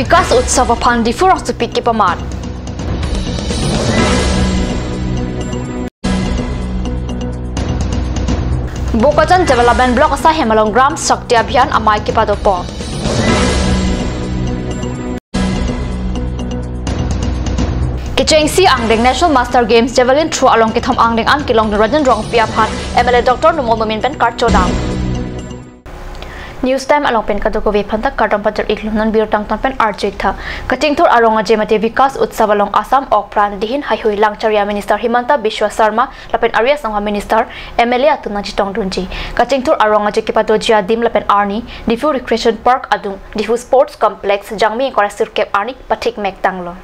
विकास उत्सव फान दिफुर सुपिक के पमान बोकचन डेवलपमेंट ब्लॉक असा हेमलंग ग्राम शक्ति अभियान अमाय के पादोपो किचेंसी आंगदेंग national master games javelin throw along के थम आंगदेंग आन किलोंग रजन रोंग पिया फान एमएलए डॉक्टर नुमोल मोमिन पेन कार्ड चोदांग न्यूज टाइम अलोंग पेन का दोको वे फंतक कार्डम पचर इक्लुनन बिर टांग तन पेन आर्जिक था कटिंग थोर अरोंग जेमते विकास उत्सव अलोंग आसाम ऑक्प्रान दिहिन हाइहुई लांगचरिया मिनिस्टर हिमंता बिश्व शर्मा लपेन आर्या संघ मिनिस्टर एमएलए अतुना जितोंग दुंजी कटिंग थोर अरोंग जे के पादोजिया दिम लपेन आर्नी दिफु रिक्रिएशन पार्क अदुंग दिफु स्पोर्ट्स कॉम्प्लेक्स जांगमी कोरासिर केप आर्नी पथिक मेकतांगलो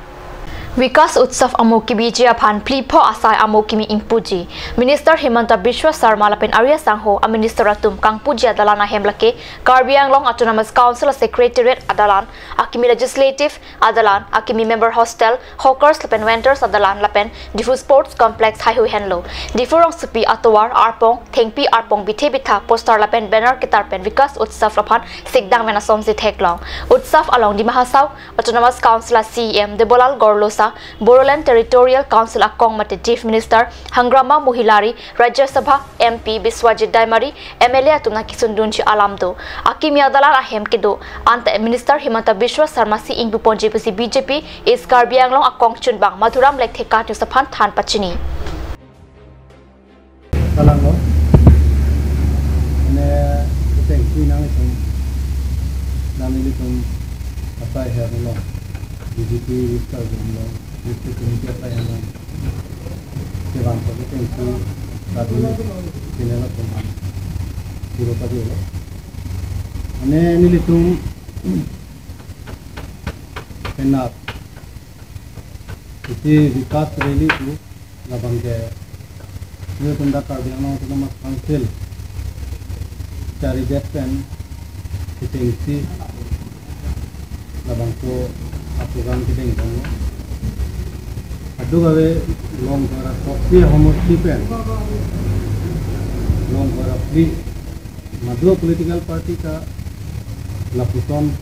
विकास उत्सव अमुकी बीजिया फान प्लीफो आसाय अमुकी इंपुजी मिनिस्टर हिमंता बिश्व शर्मा लपेन आर्या सांहो अ मिनिस्टर तुम कांगपुजिया दलाना हेमलके कार्बी आंगलोंग ऑटोनोमस काउंसिल सेक्रेटेरिएट अदालान अकिमी लेजिस्लेटिव अदालान अकिमी मेंबर हॉस्टल हॉकर्स लपेन वेंटर्स अदालान लपेन दिफु स्पोर्ट्स कॉम्प्लेक्स हाइहु हेनलो दिफुरोंग सुपी अतवार आरपोंग थेंगपी आरपोंग बिथे बिथा पोस्टर लपेन बैनर के तारपेन विकास उत्सव लफान सिकदांग मेना सोमसि थेकलोंग उत्सव अलोंग दिमाहासाव ऑटोनोमस काउंसिल सीएम देबोलाल गौरलोसा बोरोलैंड टेरिटोरियल काउंसिल अकोंग मते चीफ मिनिस्टर हंग्रामा मुहिलारी राज्य सभा एमपी बिस्वाजित दायमारी एमएलए अतुना किसुंदुनची आलामदो अकिमिया दलाल अहेम केदो अंत मिनिस्टर हिमंता बिश्व शर्मा सी इंगबु पोंजीपुसी बीजेपी इस कार्बी आंगलोंग अकोंग चुनबांग मधुराम लेखे काट्यु सफान थान पचिनी Kalango, ne kita ingin nang itu, nang ini tu apa ya lo, BJP itu lo, itu kita apa ya lo, sebab kita ingin tadi ini lo tu, kira tadi lo, ne ini tu, kenapa, itu vikas rally tu, labang ke ये बंदा कर दिया ना तो नमक काउंसिल चारी जेटन किचेंसी लबंग को अपुगान की देंगे अड्डू गवे लोंग द्वारा सॉफ्टवेयर होमोस्टी पेन लोंग द्वारा फ्री मधुआ पॉलिटिकल पार्टी का लपुटन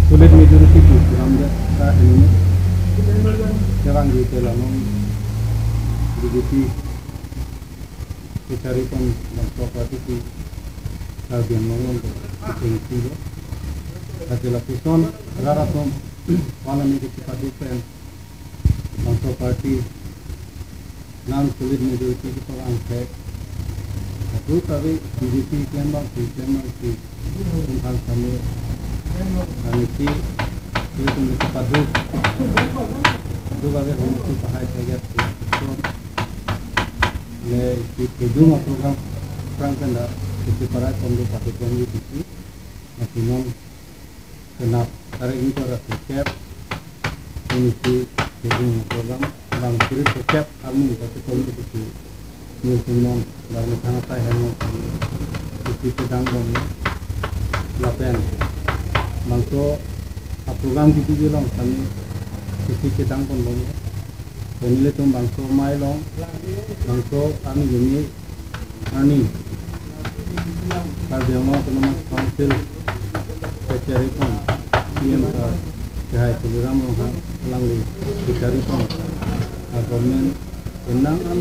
सुलित मेजोरिटी की रामदेव का इन्होंने जवान जीते लानों BJP kita repon dan properti di bagian mengolong ke itu adalah person rara tom malam ini kita dipen dan properti non solid majority kita angkat itu tapi BJP kembang di tentang kami itu untuk padu itu bagai untuk sahaya saja le kedua program perangkanda itu para pondok atau pondok itu masih kenap hari ini para setiap ini kedua program bang kiri setiap kami satu pondok itu mungkin dalam tengah tahun itu sedang lapen bangso program itu juga kami itu sedang pondok Pemilih tu bangso mai long, bangso kami ini ani, kalau orang tu nama council secretary pun, PM ka, cahaya program orang langli secretary pun, government penangan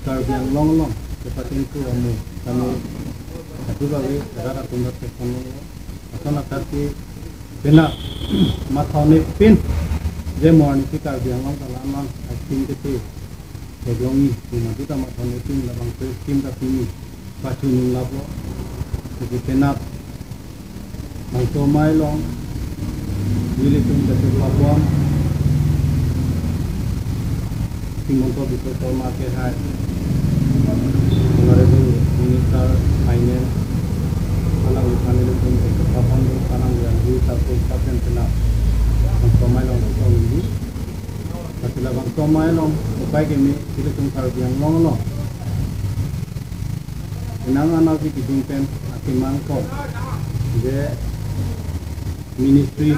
kalau yang long cepat itu kami itu bagi negara tunggu teknologi, atau nak kasi benar matahari pin. जे मॉर्निंग की कार दिया हम कल आमान एक्टिंग के थे जोंगी मधु का माथों टीम लबंग पे टीम का टीम पाचू नुलाबो तो केनाप मंतो माइलोंग विले तुम जैसे पापवाम टीमों को भी तो मार्केट है हमारे जो मिनिस्टर फाइनेंस अलग उठाने ले तुम एक पापन जो कानून yang di satu paten kena Somai long itu ini, tapi labang somai long, upaya kami kita tungkar yang long, kenangan nanti dijumpen akiman kau, je ministry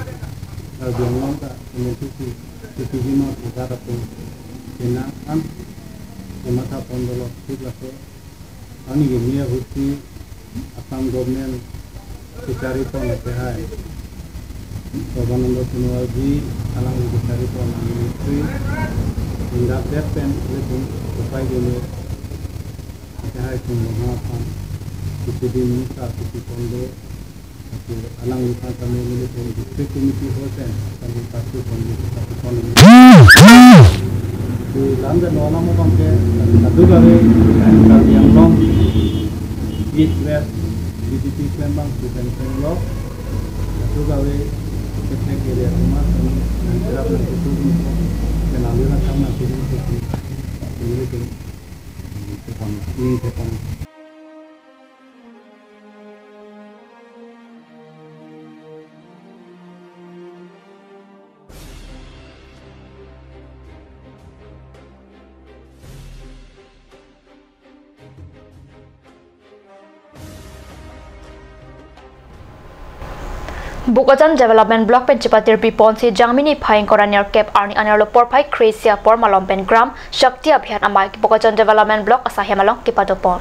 yang long tak, ministry itu cuma negara pun, kenangan, semasa pondok itu lah, ani gini ya huti, asam government, cari pun apa Sobanando Technology alang dicari pon ministry hingga depen letung upai gele jahai kum mahapan kisi minta kisi kondo alang lupa kami letung district committee hoten kami pasti kondo pasti kondo di dalam dan orang mau pakai satu kali yang long east west BTP Palembang bukan Palembang satu kali teknik area rumah kami berapa itu penaliran sama ini tekan Bukojan Development Block pen cepatir pipon si jangmini phaing koraniar cap arni anarlo porpai kresia por malom pen gram shakti abhiyan amai Bukojan Development Block asahiamalong kipadopon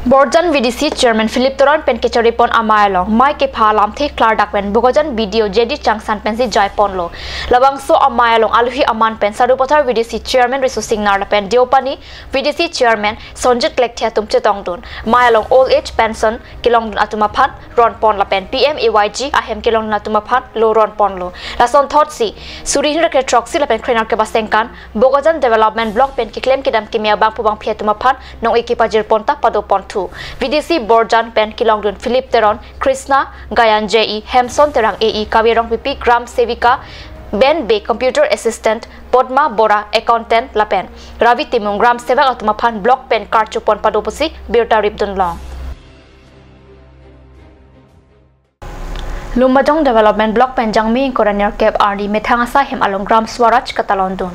Borjan VDC Chairman Philip Toron pen kecharipon amayalong mai ke phalam the klardak pen Bukojan video JD Changsan pen si jaipon lo labang so amayalong aluhi aman pen sarupothar VDC Chairman Risu Singnar pen diopani VDC Chairman Sonjit Lekthia tumche tongdun mayalong old age pension kilong atuma phan ron pon la pen PMAYG ahem kilong natuma phan lo ron pon lo lason thought si surihin ke troxy la pen krenar ke basengkan Bukojan Development Block pen ki claim kidam kimia bang pubang phiatuma phan nong ekipajir ponta padopon VDC Borjan pen kilongdun Philip Teron Krishna Gayan JE Hemson Terang AE Kawirong PP Gram Sevika Ben B Computer Assistant Podma Bora Accountant Lapen Ravi Timung Gram Sevak atuma phan Block pen karchupon padopusi Birta Ripdun Long Lumbajong Development Block pen jangmi koraniar cap RD methangasa hem along Gram Swaraj Katalondun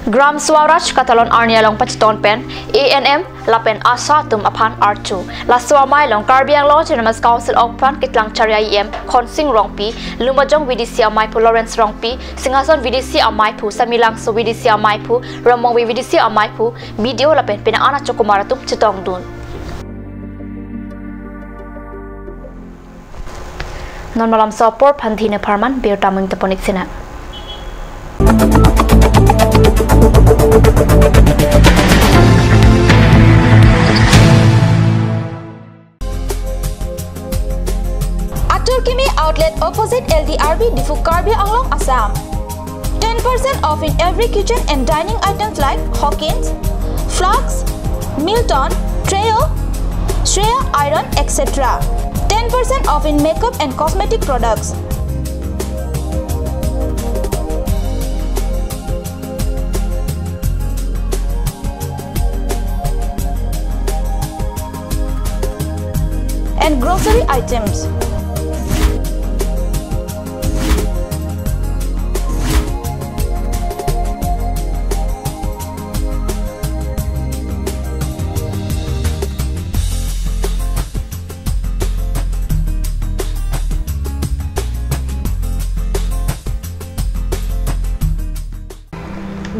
Gram Swaraj Katalon Arnialong Pachiton pen ANM Lapen Asa tum aphan Archu La Swamai long Karbiang Law General Council of Pan Kitlang Charia EM Khonsing Rongpi Lumajong VDC Amaipu Lawrence Rongpi Singason VDC Amaipu Samilang So VDC Amaipu Ramong VDC Amaipu Video Lapen Pina Ana Chokumaratum Chitong Dun Non malam sopor Pandhine Parman Bir Tamung Taponik Sina Atur Kimi outlet opposite LDRB Difu Karbi Anglong Assam. 10% off in every kitchen and dining items like Hawkins, Flux, Milton, Trail, Shreya Iron, etc. 10% off in makeup and cosmetic products. And grocery items.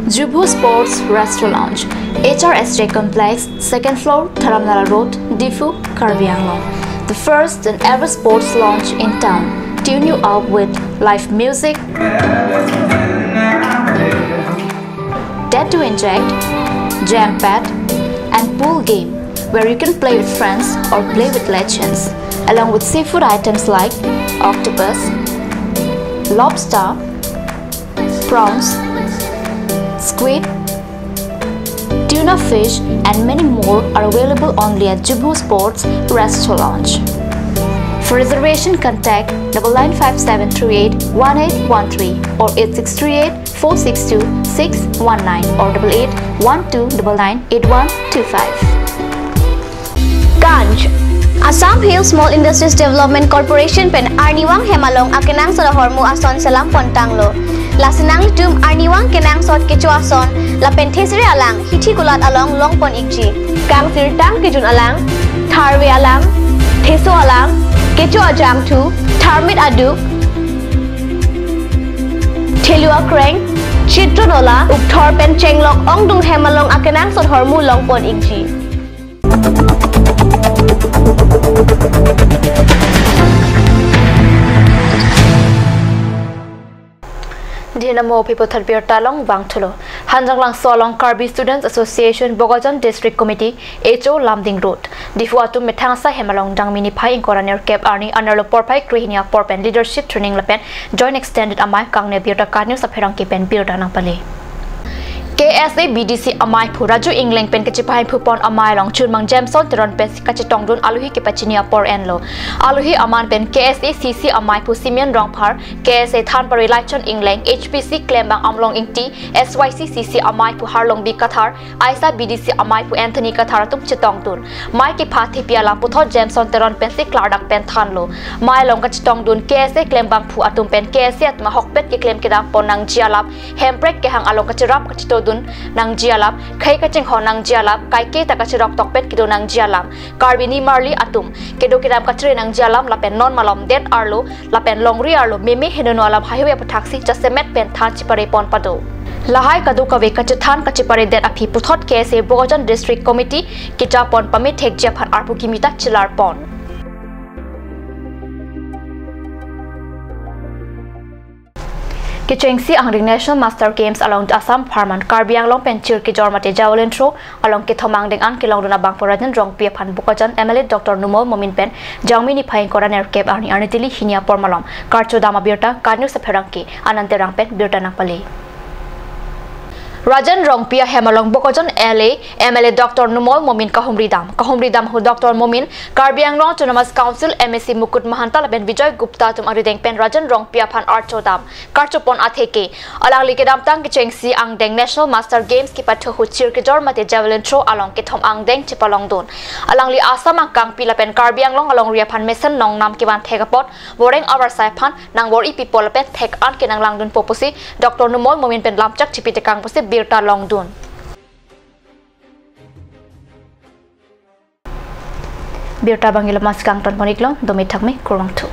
Jubu Sports Restaurant HRSJ Complex, 2nd floor, Dharamnala Road, Difu, Karbi Anglong. The first and ever sports lounge in town. Tune you up with live music, Dead to Inject, Jam Pad, and pool game where you can play with friends or play with legends, along with seafood items like octopus, lobster, prawns, squid, tuna fish, and many more are available only at Jubu Sports Restaurant. For reservation, contact 9957381813 or 8638462619 or 8812998125. Ganj Assam Hill Small Industries Development Corporation pen Arniwang Hemalong akenang sa hormu ason salam pontanglo. Lasinang litum Arniwang kenang sot kecuason la penthesre alang hithi kulat along longpon ikji. Kang sirtang kijun alang tharwe alang theso alang kecu ajam tu tharmit aduk thelua kreng chitronola ukthor pen chenglok ongdung hemalong akenang sot hormu longpon ikji. Dinamo people thalpir talong bangthulo hanjanglang solong Karbi Students Association Bogajan District Committee HO Lamding Road difuatu methangsa hemalong dangmini phai inkoraner cap arni anarlo porpai krihinia porpen leadership training lapen joint extended amai kangne birta kanyu sapherang ki pen birta nang pale KSA BDC amai phuraju England pen kachipai phupon amai long churmang Jameson teron pen kachitong dun aluhi ke pachinia por enlo aluhi aman pen KSA CC amai phu Simeon Rongphar KSA Than Pari Laichon England HPC Klembang Amlong Ingti SYC CC amai phu Harlong Bi Kathar Aisa BDC amai phu Anthony Kathar tum chitong dun mai ki phathi piala putho Jameson teron pen si Clark pen thanlo mai long kachitong dun KSA Klembang phu atum pen KSA atma hokpet ki claim kidang ponang jialap hemprek ke hang along kachirap kachito nang jialap khai kaching ho nang jialap kai ke ta kachirok tokpet kido nang jialam karbini marli atum kedo kidam kachre nang jialam lapen non malom det arlo lapen longri arlo meme henono alam highway pathaksi jasemet pen than chipare pon pado lahai kadu kawe kachathan kachipare det api puthot KSA Bogajan District Committee kita pon pamit thek japhan arpu kimita chilar pon Kichengsi ang National Master Games along Assam Farman Karbi Anglong Penchir ki jormate javelin throw along ki thomang ding an kilong duna bang porajan rong pia phan Bogajan MLA Dr. Numol Momin Pen jangmini phain koraner kep arni arnitili hinia pormalom karcho dama birta kanyu sapherangki ananterang pen birta napali Rajan Rongpia Hemalong Bogajan LA MLA Dr. Numol Momin Kahumri Dam hu Dr. Momin Karbi Anglong Autonomous Council MSC Mukut Mahanta laben Bijoy Gupta tum arideng pen Rajan Rongpia phan Archo Dam Karchopon atheke alang likedam tang kichengsi ang deng National Master Games ki patho hu chir ki jor mate javelin throw along ki thom ang deng chipalong don alang li Assam ang kang pila pen Karbi Anglong along ria phan mesen nong nam ki ban thegapot boreng our sai phan nang bor ipi pol pen thek an kinang lang dun popusi Dr. Numol Momin pen lamchak chipite kang posi birta long dun birta bangila mas kang ton poniklong domi thakme kurang thu